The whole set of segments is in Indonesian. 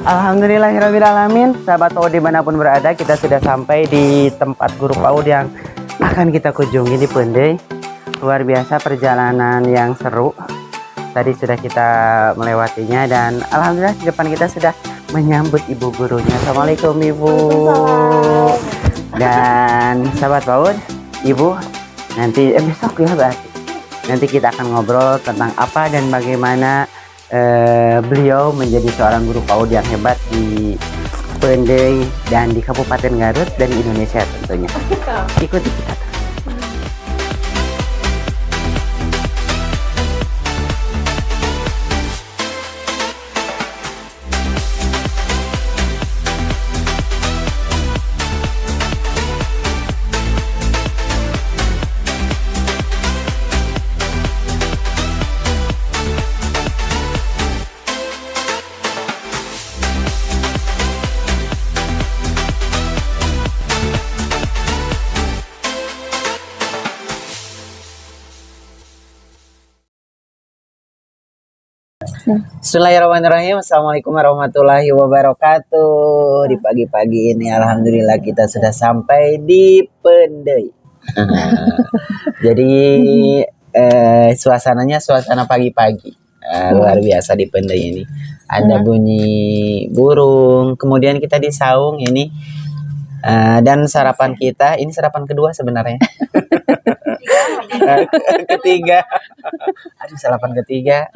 Alhamdulillahirrahmanirrahim. Sahabat PAUD dimanapun berada, kita sudah sampai di tempat guru PAUD yang akan kita kunjungi di Pendey. Luar biasa perjalanan yang seru. Tadi sudah kita melewatinya dan alhamdulillah di depan kita sudah menyambut ibu gurunya. Assalamualaikum ibu. Dan sahabat PAUD, ibu nanti besok ya berarti. Nanti kita akan ngobrol tentang apa dan bagaimana beliau menjadi seorang guru PAUD yang hebat di Pendey dan di Kabupaten Garut dan di Indonesia tentunya. Ikuti kita. Bismillahirrahmanirrahim. Assalamualaikum warahmatullahi wabarakatuh. Di pagi-pagi ini alhamdulillah kita sudah sampai di Pendey. Jadi suasananya suasana pagi-pagi. Luar biasa di Pendey ini. Ada bunyi burung, kemudian kita di saung ini. Dan sarapan kita, ini sarapan kedua sebenarnya. Ketiga. Aduh, sarapan ketiga.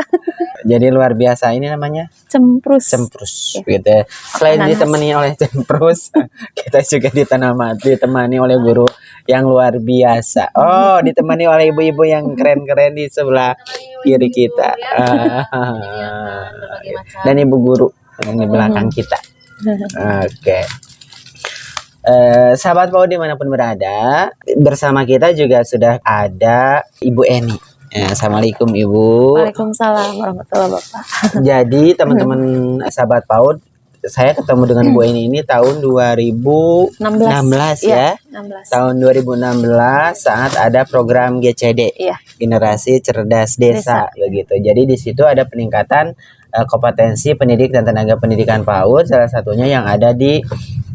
Jadi luar biasa, ini namanya cemprus gitu. Selain ditemani oleh cemprus, kita juga ditemani oleh guru yang luar biasa. Oh, ditemani oleh ibu-ibu yang keren-keren di sebelah kiri kita. Dan ibu guru yang di belakang kita. Oke. Sahabat PAUD dimanapun berada, bersama kita juga sudah ada Ibu Eni. Assalamualaikum Ibu. Waalaikumsalam warahmatullahi wabarakatuh. Jadi teman-teman sahabat PAUD, saya ketemu dengan Bu Eni ini tahun 2016 ya. 16. Tahun 2016 saat ada program GCD, Generasi Cerdas Desa begitu. Jadi di situ ada peningkatan kompetensi pendidik dan tenaga pendidikan PAUD, salah satunya yang ada di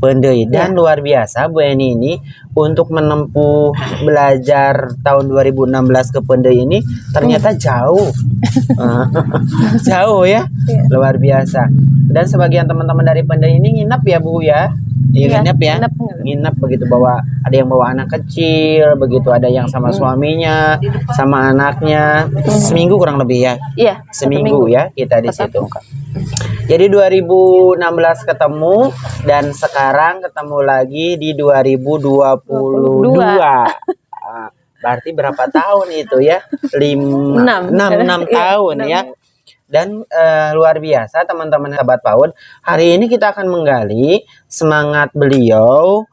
Pendey. Dan luar biasa Bu Eni ini untuk menempuh belajar tahun 2016 ke Pendey ini ternyata jauh. Jauh ya. Luar biasa. Dan sebagian teman-teman dari Pendey ini nginap ya Bu ya. Nginap ya. Nginap begitu, ada yang bawa anak kecil, begitu ada yang sama suaminya, sama anaknya. Seminggu kurang lebih ya. Iya. Seminggu ya kita di situ. Jadi 2016 ketemu dan sekarang ketemu lagi di 2022. Berarti berapa tahun itu ya? 6 tahun ya. Dan luar biasa teman-teman sahabat PAUD. Hari ini kita akan menggali semangat beliau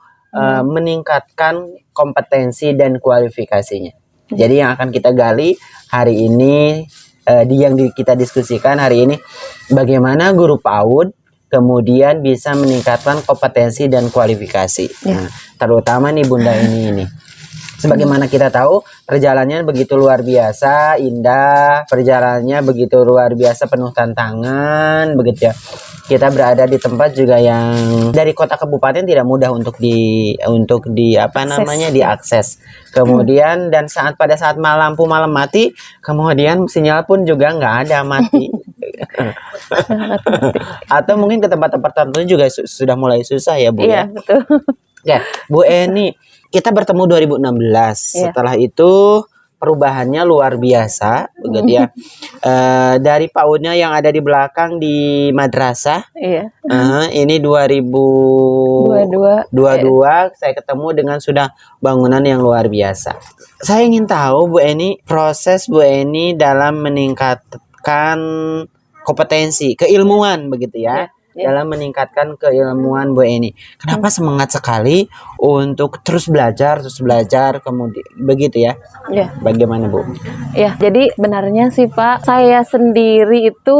meningkatkan kompetensi dan kualifikasinya. Jadi yang akan kita gali hari ini, kita diskusikan hari ini, bagaimana guru PAUD kemudian bisa meningkatkan kompetensi dan kualifikasi. Nah, terutama nih Bunda ini. Sebagaimana kita tahu, perjalanannya begitu luar biasa, indah, perjalanannya begitu luar biasa, penuh tantangan, begitu ya. Kita berada di tempat juga yang dari kota kabupaten tidak mudah untuk diakses. Kemudian dan pada saat lampu malam mati, kemudian sinyal pun juga nggak ada, mati. Atau mungkin ke tempat-tempat tertentu juga sudah mulai susah ya Bu ya. Betul. Ya, Bu Eni, kita bertemu 2016. Setelah itu perubahannya luar biasa, begitu ya. Dari PAUD-nya yang ada di belakang di madrasah. Ini 2022 saya ketemu dengan sudah bangunan yang luar biasa. Saya ingin tahu Bu Eni, proses Bu Eni dalam meningkatkan kompetensi, keilmuan begitu ya. Dalam meningkatkan keilmuan Bu Eni. Kenapa semangat sekali untuk terus belajar kemudian begitu ya? Bagaimana Bu? Jadi benarnya sih Pak, saya sendiri itu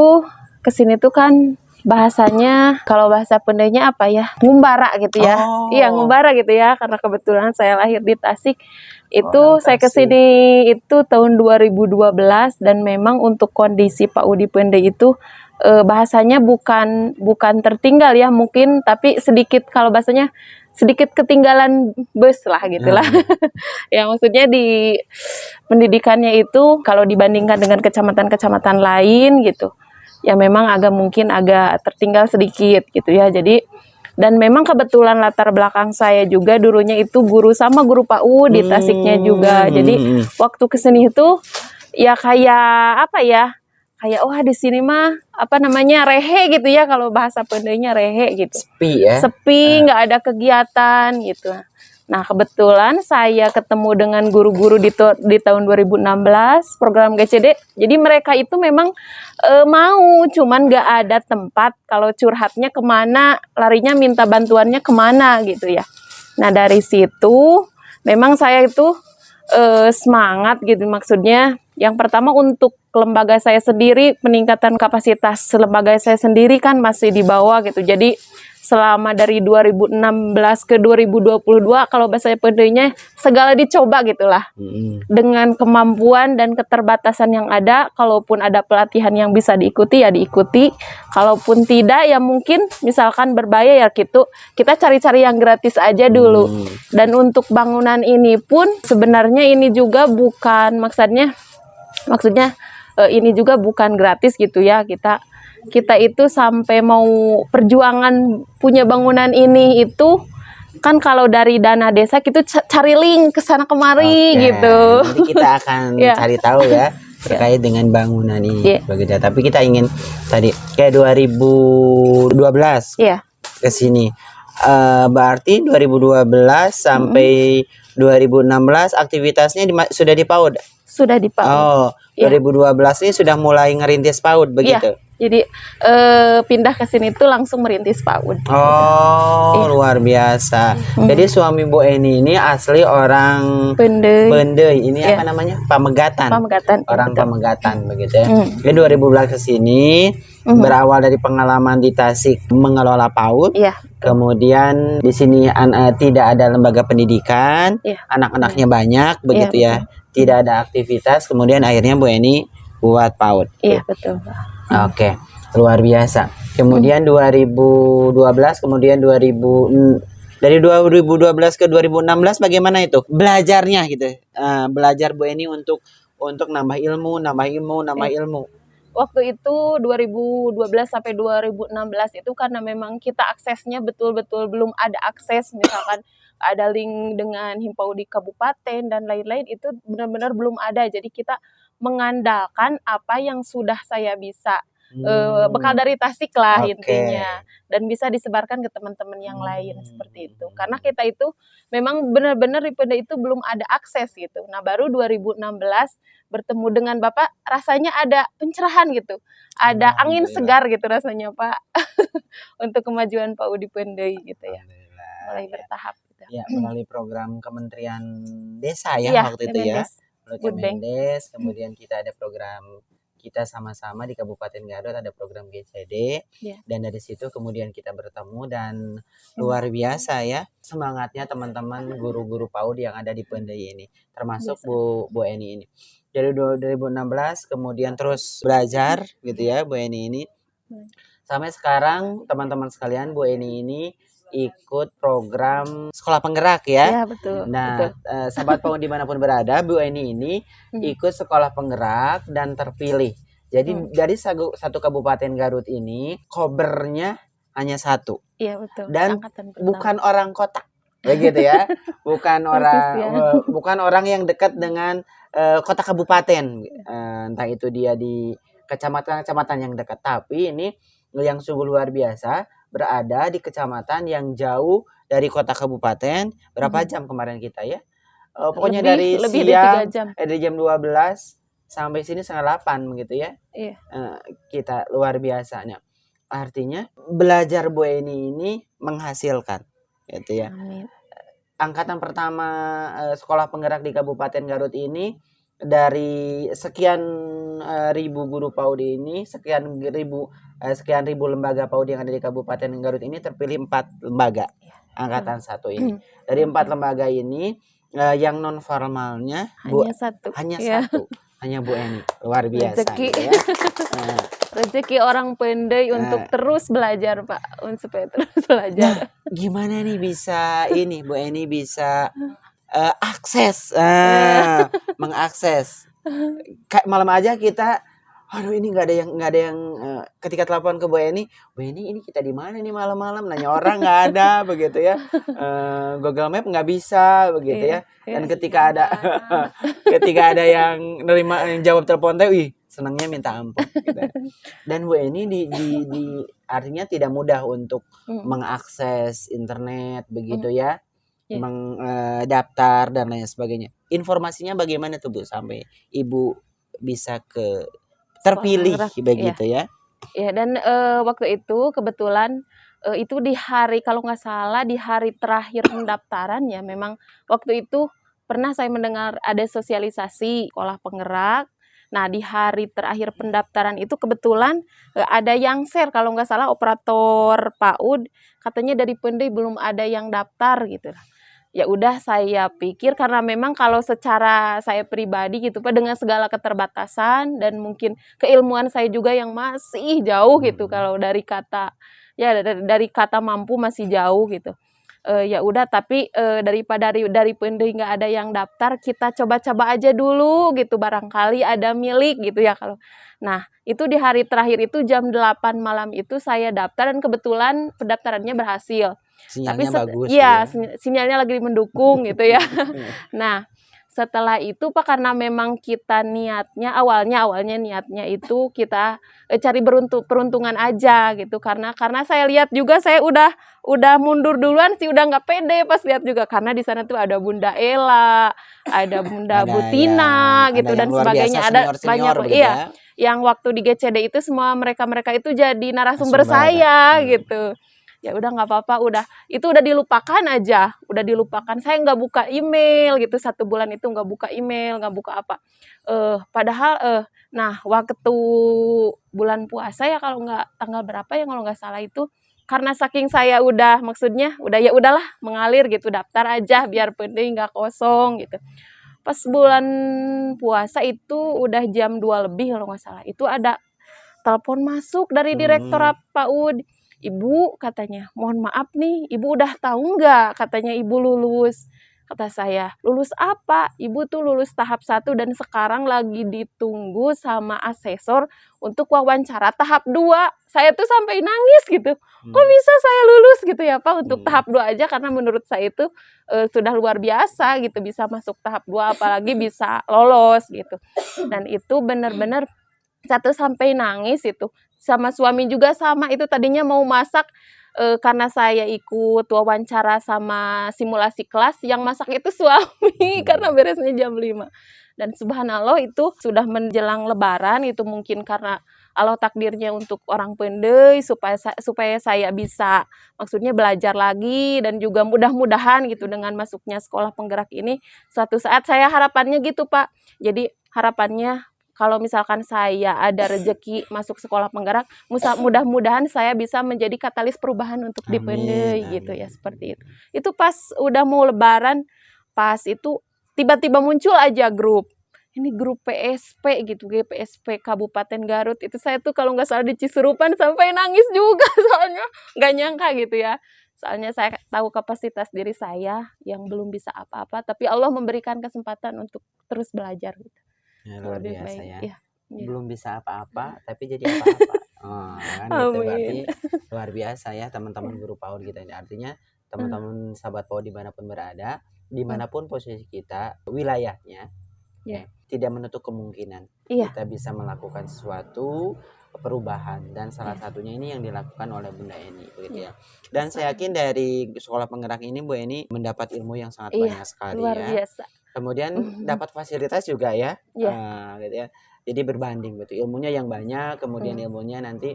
kesini tuh kan bahasanya, kalau bahasa Pendeynya apa ya, ngumbara gitu ya. Iya, ngumbara gitu ya, karena kebetulan saya lahir di Tasik. Itu saya kesini itu tahun 2012 dan memang untuk kondisi PAUD di Pendey itu bahasanya bukan tertinggal ya mungkin, tapi sedikit kalau bahasanya sedikit ketinggalan bus lah gitulah. Ya maksudnya di pendidikannya itu kalau dibandingkan dengan kecamatan-kecamatan lain gitu, ya memang mungkin agak tertinggal sedikit gitu ya. Jadi dan memang kebetulan latar belakang saya juga dulunya itu guru sama guru PAUD di Tasiknya juga. Jadi waktu kesini itu ya kayak apa ya? Kayak di sini mah apa namanya rehe gitu ya, kalau bahasa Pendainya rehe gitu. Sepi ya. Sepi, nggak ada kegiatan gitu. Nah, kebetulan saya ketemu dengan guru-guru di tahun 2016 program GCD. Jadi mereka itu memang mau, cuman nggak ada tempat kalau curhatnya kemana, larinya minta bantuannya kemana gitu ya. Nah, dari situ memang saya itu semangat gitu, maksudnya yang pertama untuk lembaga saya sendiri, peningkatan kapasitas lembaga saya sendiri kan masih di bawah gitu. Jadi selama dari 2016 ke 2022 kalau bahasa Pendainya segala dicoba gitulah. Dengan kemampuan dan keterbatasan yang ada, kalaupun ada pelatihan yang bisa diikuti ya diikuti, kalaupun tidak ya mungkin misalkan berbayar ya gitu, kita cari-cari yang gratis aja dulu. Dan untuk bangunan ini pun sebenarnya ini juga bukan maksudnya ini juga bukan gratis gitu ya. Kita itu sampai mau perjuangan punya bangunan ini itu kan kalau dari dana desa kita cari link ke sana kemari gitu. Nanti kita akan cari tahu ya terkait dengan bangunan ini begitu. Tapi kita ingin tadi kayak 2012 ke sini. Berarti 2012 sampai 2016 aktivitasnya sudah di PAUD. Sudah di PAUD. 2012 ini sudah mulai ngerintis PAUD begitu. Jadi pindah ke sini tuh langsung merintis PAUD. Luar biasa. Jadi suami Bu Eni ini asli orang Pendai. Ini apa namanya? Pamegatan. Orang Pamegatan begitu ya. Jadi 2012 ke sini berawal dari pengalaman di Tasik mengelola PAUD. Kemudian di sini tidak ada lembaga pendidikan, anak-anaknya banyak begitu ya. Tidak ada aktivitas, kemudian akhirnya Bu Eni buat PAUD. Iya, betul. Oke, luar biasa. Kemudian 2012, kemudian dari 2012 ke 2016 bagaimana itu? Belajarnya gitu. Belajar Bu Eni untuk nambah ilmu. Waktu itu 2012 sampai 2016 itu karena memang kita aksesnya betul-betul belum ada akses, misalkan ada link dengan Himpau di kabupaten dan lain-lain itu benar-benar belum ada. Jadi kita mengandalkan apa yang sudah saya bisa bekal dari Tasik lah intinya, dan bisa disebarkan ke teman-teman yang lain seperti itu. Karena kita itu memang benar-benar di Pendai itu belum ada akses gitu. Nah, baru 2016 bertemu dengan Bapak rasanya ada pencerahan gitu. Ada angin segar gitu rasanya, Pak. Untuk kemajuan PAUD di Pendai gitu ya. Mulai bertahap. Ya, melalui program Kementerian Desa ya waktu itu ya. Kemendes, kemudian kita ada program kita sama-sama di Kabupaten Garut ada program GCD dan dari situ kemudian kita bertemu dan luar biasa ya semangatnya teman-teman guru-guru PAUD yang ada di Pendai ini termasuk Bu Eni ini. Dari 2016 kemudian terus belajar gitu ya Bu Eni ini. Sampai sekarang teman-teman sekalian Bu Eni ini ikut program sekolah penggerak ya. Iya, betul. Nah, sahabat PAUD dimanapun berada, Bu Eni ini ikut sekolah penggerak dan terpilih. Jadi dari satu kabupaten Garut ini, kobernya hanya satu. Iya, betul. Dan bukan orang kota, begitu ya. Bukan orang yang dekat dengan kota kabupaten. Entah itu dia di kecamatan-kecamatan yang dekat, tapi ini yang sungguh luar biasa. Berada di kecamatan yang jauh dari kota kabupaten. Berapa jam kemarin kita ya? Pokoknya dari siang dari jam 12 sampai sini 7:30 begitu ya. Kita luar biasanya. Artinya belajar Bu Eni ini menghasilkan gitu ya. Amin. Angkatan pertama sekolah penggerak di Kabupaten Garut ini dari sekian ribu guru PAUD ini, sekian ribu lembaga PAUD yang ada di Kabupaten Garut ini terpilih 4 lembaga angkatan 1 ini. Dari 4 lembaga ini yang non formalnya hanya satu. Hanya Bu Eni. Luar biasa gitu ya. rezeki orang Pendai untuk terus belajar Pak, supaya terus belajar. Gimana nih bisa ini Bu Eni bisa akses mengakses kayak malam aja kita, aduh ini nggak ada yang ketika telepon ke Bu Eni ini kita di mana nih malam-malam, nanya orang nggak ada begitu ya, Google Map nggak bisa begitu ya, dan ketika ada yang nerima yang jawab telepon teh, wih senangnya minta ampun gitu. Dan Bu Eni di artinya tidak mudah untuk mengakses internet begitu ya. Daftar dan lain sebagainya. Informasinya bagaimana tuh Bu sampai Ibu bisa terpilih begitu ya? Ya, dan waktu itu kebetulan itu di hari, kalau nggak salah di hari terakhir pendaftaran ya, memang waktu itu pernah saya mendengar ada sosialisasi sekolah penggerak. Nah, di hari terakhir pendaftaran itu kebetulan ada yang share, kalau nggak salah operator PAUD, katanya dari Pendai belum ada yang daftar gitu. Ya udah, saya pikir karena memang kalau secara saya pribadi gitu Pak, dengan segala keterbatasan dan mungkin keilmuan saya juga yang masih jauh gitu, kalau dari kata mampu masih jauh gitu. Ya udah, tapi daripada dari Pendai nggak ada yang daftar, kita coba-coba aja dulu gitu, barangkali ada milik gitu ya kalau. Nah, itu di hari terakhir itu jam 8 malam itu saya daftar dan kebetulan pendaftarannya berhasil. Sinyalnya bagus ya, ya. sinyalnya lagi mendukung gitu ya. Nah, setelah itu Pak, karena memang kita niatnya awalnya niatnya itu kita cari peruntungan aja gitu, karena saya lihat juga saya udah mundur duluan sih, udah nggak pede pas lihat juga, karena di sana tuh ada Bunda Ella, ada Bunda Butina gitu dan sebagainya, ada banyak ya. Yang waktu di GCD itu semua mereka itu jadi narasumber saya gitu. Ya udah, nggak apa-apa, itu udah dilupakan aja, saya nggak buka email gitu, 1 bulan itu nggak buka email, nggak buka apa. Padahal nah waktu bulan puasa ya, kalau nggak tanggal berapa ya kalau nggak salah itu, karena saking saya maksudnya ya udahlah mengalir gitu, daftar aja biar Pendai nggak kosong gitu. Pas bulan puasa itu udah jam 2 lebih kalau nggak salah, itu ada telepon masuk dari Direktorat PAUD. "Ibu," katanya, "mohon maaf nih, Ibu udah tahu nggak?" katanya, "Ibu lulus." Kata saya, "Lulus apa?" "Ibu tuh lulus tahap 1 dan sekarang lagi ditunggu sama asesor untuk wawancara tahap 2. Saya tuh sampai nangis gitu. Kok bisa saya lulus gitu ya Pak untuk tahap 2 aja, karena menurut saya itu sudah luar biasa gitu, bisa masuk tahap 2 apalagi bisa lolos gitu. Dan itu benar-benar satu sampai nangis itu. Sama suami juga sama, itu tadinya mau masak, karena saya ikut wawancara sama simulasi kelas, yang masak itu suami karena beresnya jam 5. Dan subhanallah itu sudah menjelang lebaran, itu mungkin karena Allah takdirnya untuk orang Pendai supaya saya bisa maksudnya belajar lagi, dan juga mudah-mudahan gitu dengan masuknya sekolah penggerak ini, suatu saat saya harapannya gitu Pak. Jadi harapannya kalau misalkan saya ada rezeki masuk sekolah penggerak, mudah-mudahan saya bisa menjadi katalis perubahan untuk di Pendai gitu ya, seperti itu. Itu pas udah mau lebaran, pas itu tiba-tiba muncul aja grup. Ini grup PSP gitu, GPSP Kabupaten Garut. Itu saya tuh kalau nggak salah di Cisurupan sampai nangis juga, soalnya nggak nyangka gitu ya. Soalnya saya tahu kapasitas diri saya yang belum bisa apa-apa, tapi Allah memberikan kesempatan untuk terus belajar gitu. Ya, luar biasa ya. Ya. Belum bisa apa-apa tapi jadi apa-apa. Kan gitu, berarti luar biasa ya teman-teman guru PAUD kita ini. Artinya teman-teman sahabat PAUD dimanapun berada, dimanapun posisi kita, wilayahnya, tidak menutup kemungkinan kita bisa melakukan sesuatu perubahan, dan salah satunya ini yang dilakukan oleh Bunda Eni begitu ya. Dan saya yakin dari sekolah penggerak ini Bu Eni mendapat ilmu yang sangat banyak sekali luar ya. biasa. Kemudian dapat fasilitas juga ya, gitu ya. Jadi berbanding gitu, ilmunya yang banyak, kemudian ilmunya nanti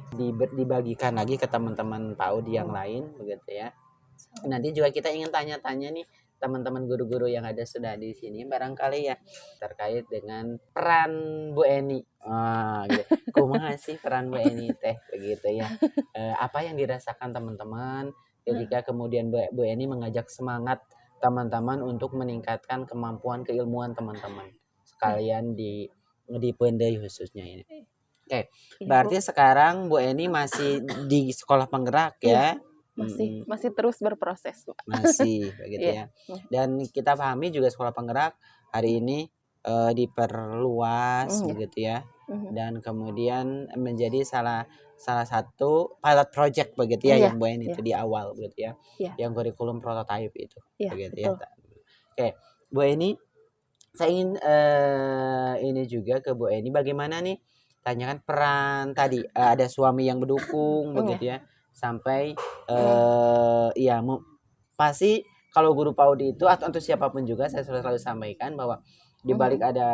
dibagikan lagi ke teman-teman PAUD yang lain begitu ya. Nanti juga kita ingin tanya-tanya nih teman-teman guru-guru yang sudah di sini, barangkali ya terkait dengan peran Bu Eni. Gitu. Kumaha sih peran Bu Eni teh begitu ya. Apa yang dirasakan teman-teman ketika kemudian Bu Eni mengajak semangat teman-teman untuk meningkatkan kemampuan keilmuan teman-teman sekalian di Pendai khususnya ini. Oke, Iya, berarti Bu. sekarang Bu Eni masih di sekolah penggerak Iya, ya? masih Mhm, masih terus berproses, Pak. masih begitu Iya. ya. Dan kita pahami juga sekolah penggerak hari ini diperluas Iya. begitu ya. Mhm. Dan kemudian menjadi salah salah satu pilot project begitu ya Iya, yang Bu Eni iya, itu di awal begitu ya. iya, Yang kurikulum prototype itu iya, begitu ya. betul. Oke, Bu Eni, saya ingin ini juga ke Bu Eni, bagaimana nih tanyakan peran tadi ada suami yang mendukung Iya. begitu ya sampai Mhm. iya pasti kalau guru PAUD itu atau untuk siapapun juga saya selalu sampaikan bahwa di balik Mhm. ada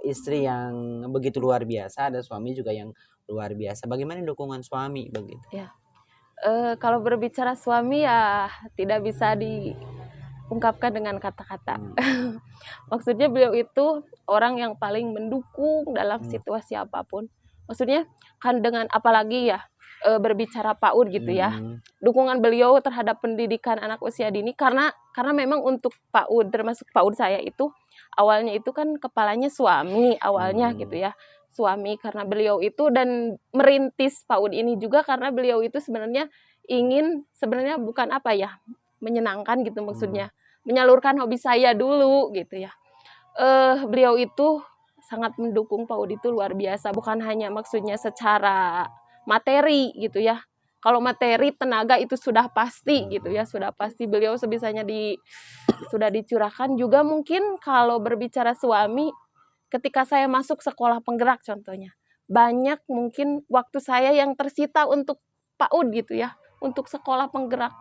istri yang begitu luar biasa, ada suami juga yang luar biasa. Bagaimana dukungan suami begitu? Iya. Kalau berbicara suami ya tidak bisa diungkapkan dengan kata-kata. Hmm, Maksudnya beliau itu orang yang paling mendukung dalam hmm, situasi apapun. Maksudnya kan dengan apalagi ya berbicara PAUD gitu ya. hmm, Dukungan beliau terhadap pendidikan anak usia dini karena memang untuk PAUD termasuk PAUD saya itu awalnya itu kan kepalanya suami awalnya gitu hmm, ya. Suami karena beliau itu dan merintis PAUD ini juga karena beliau itu sebenarnya ingin sebenarnya bukan apa ya menyenangkan gitu hmm, maksudnya menyalurkan hobi saya dulu gitu ya. Beliau itu sangat mendukung PAUD itu luar biasa, bukan hanya maksudnya secara materi gitu ya. Kalau materi, tenaga itu sudah pasti gitu ya, hmm, sudah pasti beliau sebisanya sudah dicurahkan. Juga mungkin kalau berbicara suami, ketika saya masuk sekolah penggerak contohnya, banyak mungkin waktu saya yang tersita untuk PAUD gitu ya, untuk sekolah penggerak.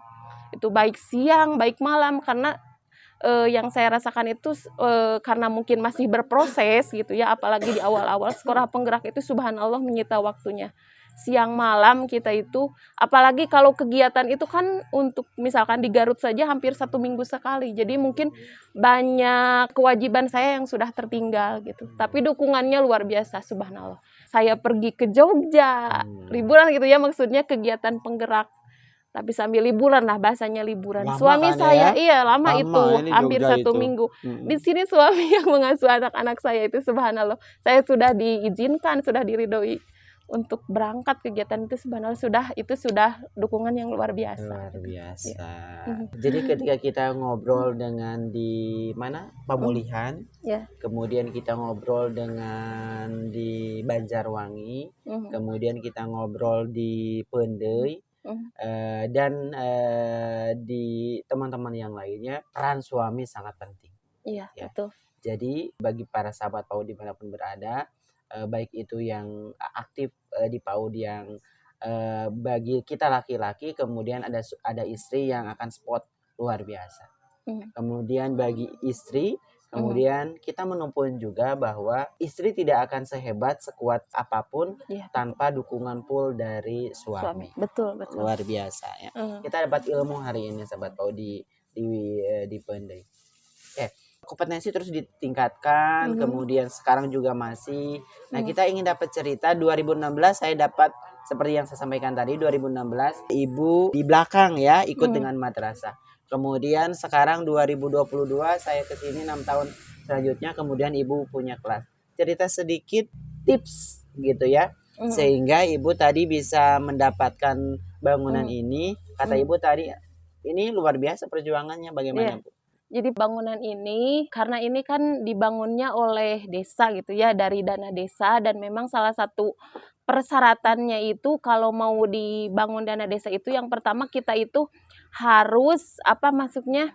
Itu baik siang, baik malam, karena yang saya rasakan itu karena mungkin masih berproses gitu ya, apalagi di awal-awal sekolah penggerak itu subhanallah menyita waktunya. Siang malam kita itu, apalagi kalau kegiatan itu kan untuk misalkan di Garut saja hampir 1 minggu sekali. Jadi mungkin banyak kewajiban saya yang sudah tertinggal gitu. Tapi dukungannya luar biasa subhanallah. Saya pergi ke Jogja, hmm. liburan gitu ya maksudnya kegiatan penggerak tapi sambil liburan lah, bahasanya liburan. Lama Suami kan ya? saya iya lama Lama itu, ini hampir Jogja 1 itu. minggu. Di Mhm. sini suami yang mengasuh anak-anak saya itu subhanallah. Saya sudah diizinkan, sudah diridhoi untuk berangkat kegiatan itu subhanallah itu sudah dukungan yang luar biasa Luar gitu. Iya. biasa. Mhm. Jadi ketika kita ngobrol dengan di mana? Mhm. Pemulihan, Ya. kemudian kita ngobrol dengan di Banjarwangi, Mhm. kemudian kita ngobrol di Pendey, Mhm. dan di teman-teman yang lainnya, peran suami sangat penting Iya, ya. betul. Jadi bagi para sahabat PAUD dimanapun berada, baik itu yang aktif di PAUD yang bagi kita laki-laki, kemudian ada istri yang akan support luar biasa. Mhm. Kemudian bagi istri, Mhm. kemudian kita menumpun juga bahwa istri tidak akan sehebat sekuat apapun Iya, betul. tanpa dukungan full dari Suami. suami. Betul, betul. Luar biasa ya. Mhm. Kita dapat ilmu hari ini sahabat PAUD di Pendai. Kompetensi terus ditingkatkan, Mhm. kemudian sekarang juga masih. Nah, Mhm. kita ingin dapat cerita 2016 saya dapat seperti yang saya sampaikan tadi 2016 ibu di belakang ya ikut Mhm. dengan madrasah. Kemudian sekarang 2022 saya ke sini 6 tahun selanjutnya kemudian ibu punya kelas. Cerita sedikit tips gitu ya. Mhm. Sehingga ibu tadi bisa mendapatkan bangunan Mhm. ini. Kata Mhm. ibu tadi ini luar biasa perjuangannya bagaimana, Iya. Bu? Jadi bangunan ini, karena ini kan dibangunnya oleh desa gitu ya, dari dana desa dan memang salah satu persyaratannya itu kalau mau dibangun dana desa itu yang pertama kita itu harus apa maksudnya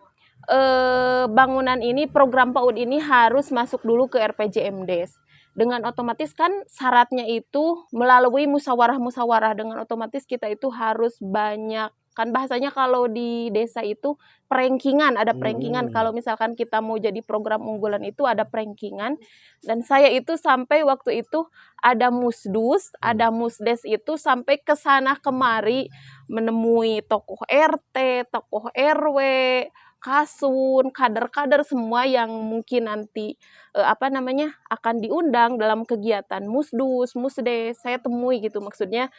bangunan ini program PAUD ini harus masuk dulu ke RPJMDes. Dengan otomatis kan syaratnya itu melalui musyawarah-musyawarah dengan otomatis kita itu harus banyak kan bahasanya kalau di desa itu rankingan, ada rankingan Hmm. kalau misalkan kita mau jadi program unggulan itu ada rankingan dan saya itu sampai waktu itu ada musdus, Hmm. ada musdes itu sampai ke sana kemari menemui tokoh RT, tokoh RW, kasun, kader-kader semua yang mungkin nanti apa namanya akan diundang dalam kegiatan musdus, musdes. Saya temui gitu maksudnya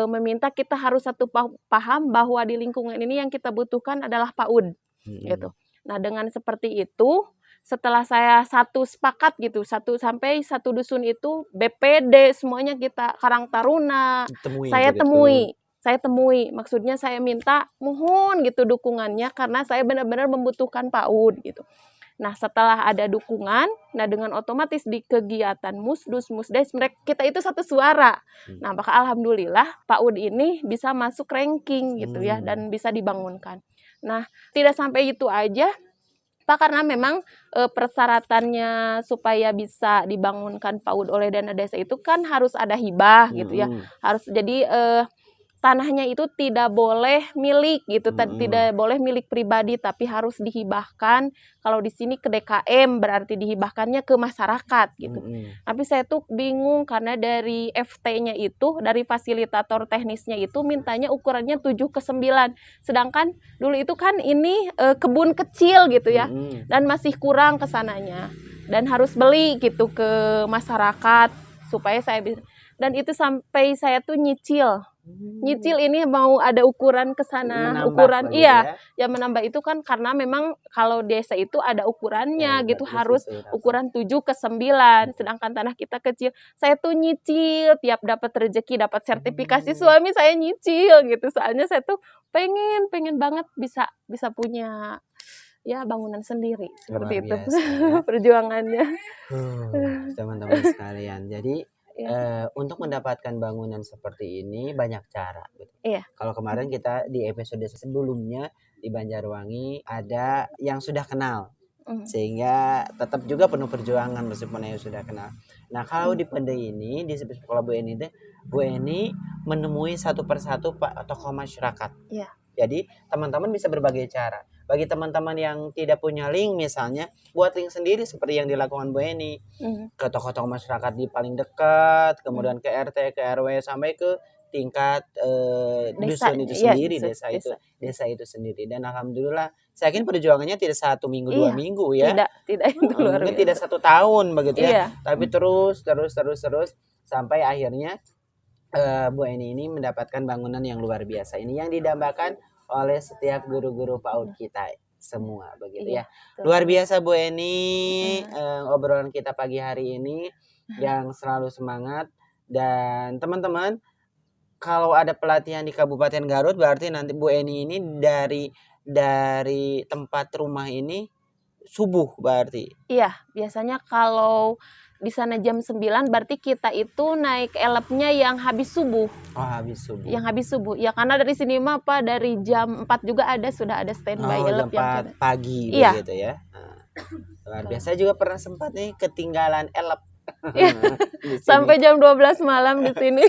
meminta kita harus satu paham bahwa di lingkungan ini yang kita butuhkan adalah PAUD Hmm. gitu. Nah, dengan seperti itu setelah saya satu sepakat gitu, satu dusun itu BPD semuanya kita Karang Taruna, saya temui, maksudnya saya minta mohon gitu dukungannya karena saya benar-benar membutuhkan PAUD gitu. Nah, setelah ada dukungan, nah dengan otomatis di kegiatan Musdus, Musdes, kita itu satu suara. Nah, maka alhamdulillah PAUD ini bisa masuk ranking gitu ya, dan bisa dibangunkan. Nah, tidak sampai itu aja, Pak, karena memang persyaratannya supaya bisa dibangunkan PAUD oleh dana desa itu kan harus ada hibah gitu ya. Harus jadi tanahnya itu tidak boleh milik gitu, tidak boleh milik pribadi tapi harus dihibahkan. Kalau di sini ke DKM berarti dihibahkannya ke masyarakat gitu. Tapi saya tuh bingung karena dari FT-nya itu, dari fasilitator teknisnya itu mintanya ukurannya 7:9. Sedangkan dulu itu kan ini kebun kecil gitu ya. Dan masih kurang kesananya. Dan harus beli gitu ke masyarakat supaya saya bisa. Dan itu sampai saya tuh nyicil ini mau ada ukuran ke sana, ukuran iya ya menambah itu kan karena memang kalau desa itu ada ukurannya gitu, harus ukuran 7:9, sedangkan tanah kita kecil. Saya tuh nyicil tiap dapat rezeki, dapat sertifikasi suami saya nyicil gitu, soalnya saya tuh pengen banget bisa punya ya bangunan sendiri seperti itu ya. Perjuangannya teman-teman sekalian. Jadi untuk mendapatkan bangunan seperti ini banyak cara gitu. Kalau kemarin kita di episode sebelumnya di Banjarwangi ada yang sudah kenal, sehingga tetap juga penuh perjuangan meskipun yang sudah kenal. Nah, kalau di Pendai ini di sekolah Bu Eni menemui satu persatu tokoh masyarakat. Jadi teman-teman bisa berbagai cara. Bagi teman-teman yang tidak punya link misalnya, buat link sendiri seperti yang dilakukan Bu Eni. Ke tokoh-tokoh masyarakat di paling dekat, kemudian ke RT, ke RW, sampai ke tingkat dusun itu sendiri, desa itu sendiri. Dan alhamdulillah, saya yakin perjuangannya tidak 1 minggu 2 minggu ya. Tidak itu luar biasa. Mungkin tidak 1 tahun begitu ya. Tapi terus sampai akhirnya Bu Eni ini mendapatkan bangunan yang luar biasa ini yang didambakan oleh setiap guru-guru PAUD kita semua begitu ya. Luar biasa Bu Eni, obrolan kita pagi hari ini yang selalu semangat. Dan teman-teman, kalau ada pelatihan di Kabupaten Garut berarti nanti Bu Eni ini dari tempat rumah ini subuh berarti. Iya, biasanya kalau di sana jam 9 berarti kita itu naik elapnya yang habis subuh. Oh, habis subuh. Yang habis subuh. Ya karena dari sini mah Pak dari jam 4 juga sudah ada standby elap jam 4 pagi begitu ya. Luar biasa. Juga pernah sempat nih ketinggalan elap. Sampai jam 12 malam di sini.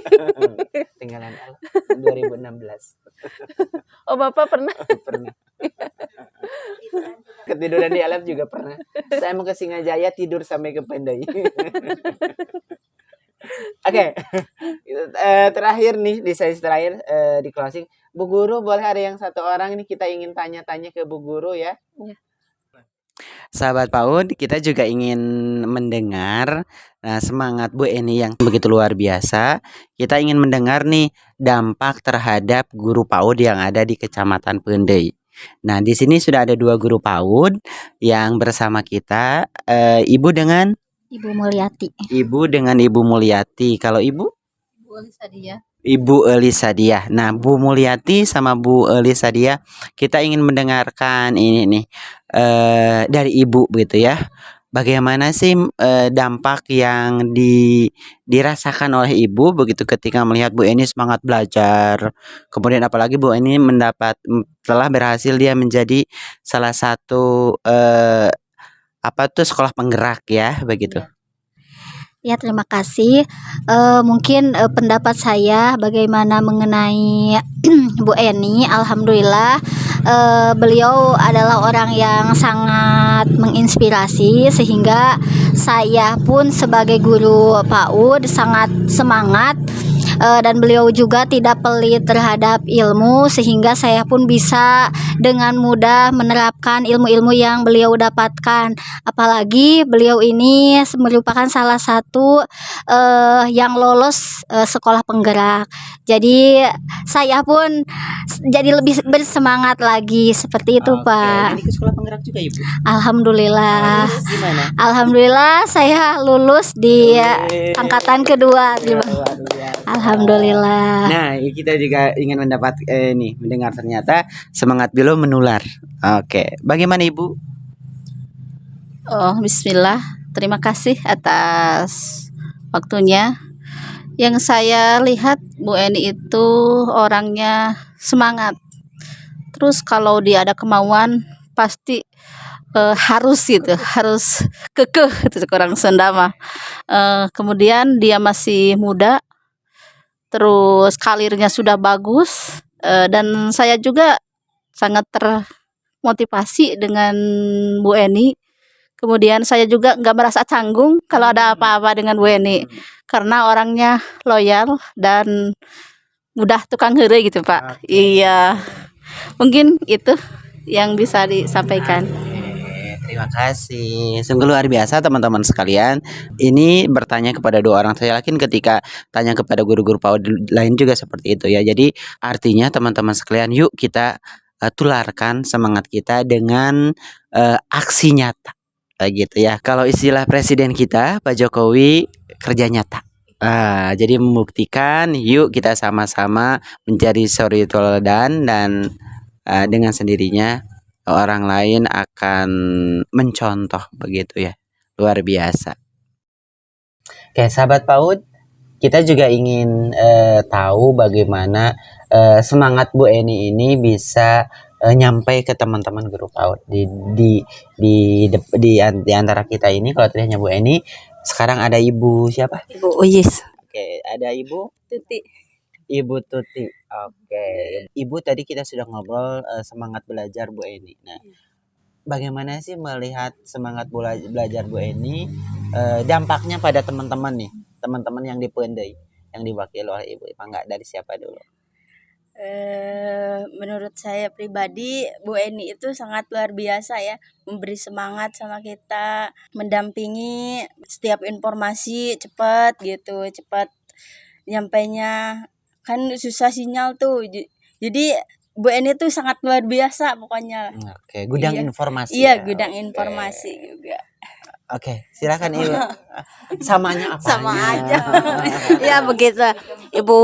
Ketinggalan elap 2016. Oh, Bapak pernah? Pernah. Ketiduran di elap juga pernah. Saya mau ke Singajaya tidur sampai ke Pendai. Oke. Terakhir nih di sesi terakhir di closing, Bu Guru boleh ada yang 1 orang ini kita ingin tanya-tanya ke Bu Guru ya. Sahabat PAUD, kita juga ingin mendengar semangat Bu Eni yang begitu luar biasa. Kita ingin mendengar nih dampak terhadap guru PAUD yang ada di Kecamatan Pendai. Nah, di sini sudah ada 2 guru PAUD yang bersama kita, Ibu dengan Ibu Mulyati. Ibu dengan Ibu Mulyati. Kalau Ibu? Ibu Elisadia. Ibu Elisadia. Nah, Bu Mulyati sama Bu Elisadia, kita ingin mendengarkan ini nih dari Ibu begitu ya. Bagaimana sih dampak yang dirasakan oleh Ibu begitu ketika melihat Bu Eni semangat belajar. Kemudian apalagi Bu Eni telah berhasil dia menjadi salah satu sekolah penggerak ya begitu. Ya, terima kasih. Mungkin pendapat saya bagaimana mengenai Bu Eni. Alhamdulillah beliau adalah orang yang sangat menginspirasi, sehingga saya pun sebagai guru PAUD sangat semangat, dan beliau juga tidak pelit terhadap ilmu, sehingga saya pun bisa dengan mudah menerapkan ilmu-ilmu yang beliau dapatkan. Apalagi beliau ini merupakan salah satu yang lolos sekolah penggerak. Jadi saya pun jadi lebih bersemangat lagi seperti itu, Oke, Pak. jadi ke sekolah penggerak juga Ibu. Alhamdulillah. Terus gimana? Alhamdulillah saya lulus di angkatan kedua. Luar biasa. Alhamdulillah. Nah, kita juga ingin mendengar ternyata semangat beliau menular. Oke, bagaimana Ibu? Oh, bismillah. Terima kasih atas waktunya. Yang saya lihat Bu Eni itu orangnya semangat. Terus kalau dia ada kemauan pasti harus gitu, harus kekeh itu orang Sunda mah. Kemudian dia masih muda, terus karirnya sudah bagus, dan saya juga sangat termotivasi dengan Bu Eni. Kemudian saya juga nggak merasa canggung kalau ada apa-apa dengan Bu Eni, karena orangnya loyal dan mudah tukang heureuy gitu Pak. Oke. Iya, mungkin itu yang bisa disampaikan. Terima kasih. Sungguh luar biasa teman-teman sekalian. Ini bertanya kepada dua orang. Saya yakin ketika tanya kepada guru-guru PAUD lain juga seperti itu ya. Jadi artinya teman-teman sekalian, yuk kita tularkan semangat kita dengan aksi nyata. Gitu ya. Kalau istilah presiden kita Pak Jokowi, kerja nyata. Jadi membuktikan, yuk kita sama-sama menjadi suri teladan dan dengan sendirinya orang lain akan mencontoh begitu ya. Luar biasa. Oke, sahabat PAUD, kita juga ingin tahu bagaimana semangat Bu Eni ini bisa nyampai ke teman-teman guru PAUD di antara kita ini. Kalau tadi hanya Bu Eni, sekarang ada Ibu siapa? Ibu Uyis. Oke, ada Ibu Tuti. Ibu Tuti. Oke, Ibu tadi kita sudah ngobrol semangat belajar Bu Eni. Nah, bagaimana sih melihat semangat belajar Bu Eni, dampaknya pada teman-teman nih, teman-teman yang di Pendai, yang diwakili oleh Ibu. Enggak, dari siapa dulu? Menurut saya pribadi Bu Eni itu sangat luar biasa ya, memberi semangat sama kita, mendampingi setiap informasi cepat gitu, cepat nyampainya, kan susah sinyal tuh. Jadi Bu Eni tuh sangat luar biasa pokoknya. Oke, gudang Iya. informasi. Iya, ya. gudang Oke. informasi juga. Oke, silakan Ibu. Samanya apa? Sama aja. Ya begitu. Ibu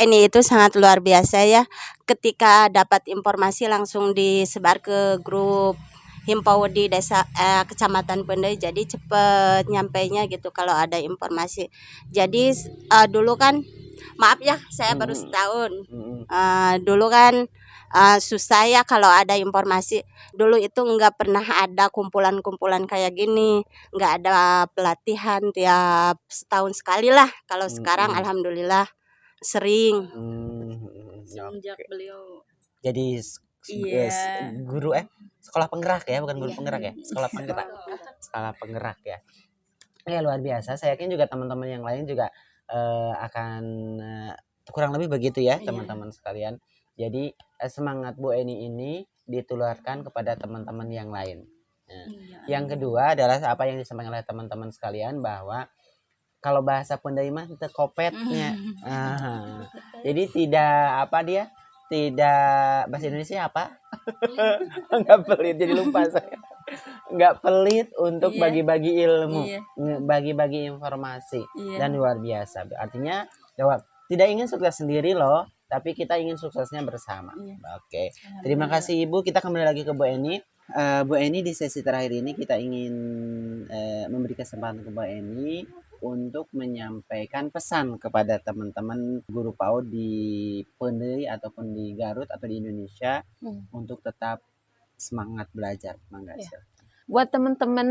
Eni itu sangat luar biasa ya. Ketika dapat informasi langsung disebar ke grup himpau di desa kecamatan Pendai, jadi cepet nyampainya gitu kalau ada informasi. Jadi dulu kan, maaf ya saya baru setahun. Dulu kan susah ya kalau ada informasi. Dulu itu nggak pernah ada kumpulan-kumpulan kayak gini, nggak ada pelatihan tiap setahun sekali lah. Kalau sekarang alhamdulillah sering. Semenjak beliau Jadi Iya. guru sekolah penggerak ya, bukan guru penggerak ya, sekolah penggerak. Sekolah penggerak ya. Ya luar biasa. Saya yakin juga teman-teman yang lain juga akan kurang lebih begitu ya, teman-teman sekalian. Jadi semangat Bu Eni ini ditularkan kepada teman-teman yang lain. Nah, yang kedua adalah apa yang disampaikan oleh teman-teman sekalian, bahwa kalau bahasa Pendai mah kopetnya. Jadi tidak bahasa Indonesia apa? Enggak pelit, jadi lupa saya. Enggak pelit untuk Iya. bagi-bagi ilmu, Iya. bagi-bagi informasi. Iya. Dan luar biasa. Artinya bahwa tidak ingin sukses sendiri loh, tapi kita ingin suksesnya bersama. Iya. Oke. Terima kasih Ibu. Kita kembali lagi ke Bu Eni. Bu Eni, di sesi terakhir ini kita ingin memberi kesempatan ke Bu Eni untuk menyampaikan pesan kepada teman-teman guru PAUD di Pendai ataupun di Garut atau di Indonesia untuk tetap semangat belajar. Mangga, silakan. Buat teman-teman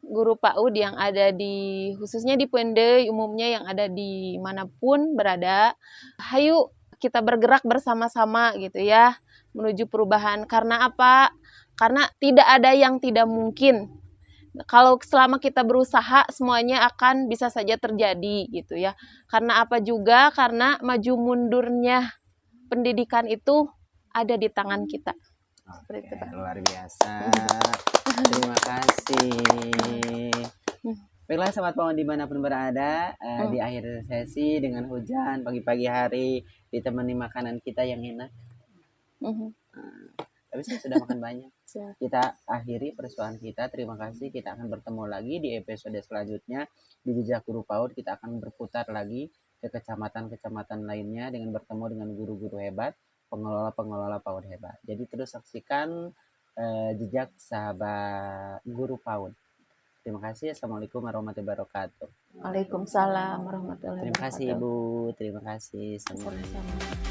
guru PAUD yang ada di, khususnya di Pendai, umumnya yang ada di manapun berada, hayu kita bergerak bersama-sama gitu ya, menuju perubahan. Karena apa? Karena tidak ada yang tidak mungkin. Kalau selama kita berusaha, semuanya akan bisa saja terjadi gitu ya. Karena apa juga? Karena maju mundurnya pendidikan itu ada di tangan kita. Seperti itu, Oke, Pak. luar biasa. Terima kasih. Baiklah sahabat Pawon dimanapun berada, di akhir sesi dengan hujan pagi-pagi hari ditemani makanan kita yang enak. Tapi saya sudah makan banyak. Kita akhiri persoalan kita. Terima kasih. Kita akan bertemu lagi di episode selanjutnya di Jejak Guru PAUD. Kita akan berputar lagi ke kecamatan-kecamatan lainnya dengan bertemu dengan guru-guru hebat, pengelola-pengelola PAUD hebat. Jadi terus saksikan jejak sahabat Guru PAUD. Terima kasih. Assalamualaikum warahmatullahi wabarakatuh. Waalaikumsalam warahmatullahi Terima kasih wabarakatuh. Ibu. Terima kasih semuanya. Sama-sama.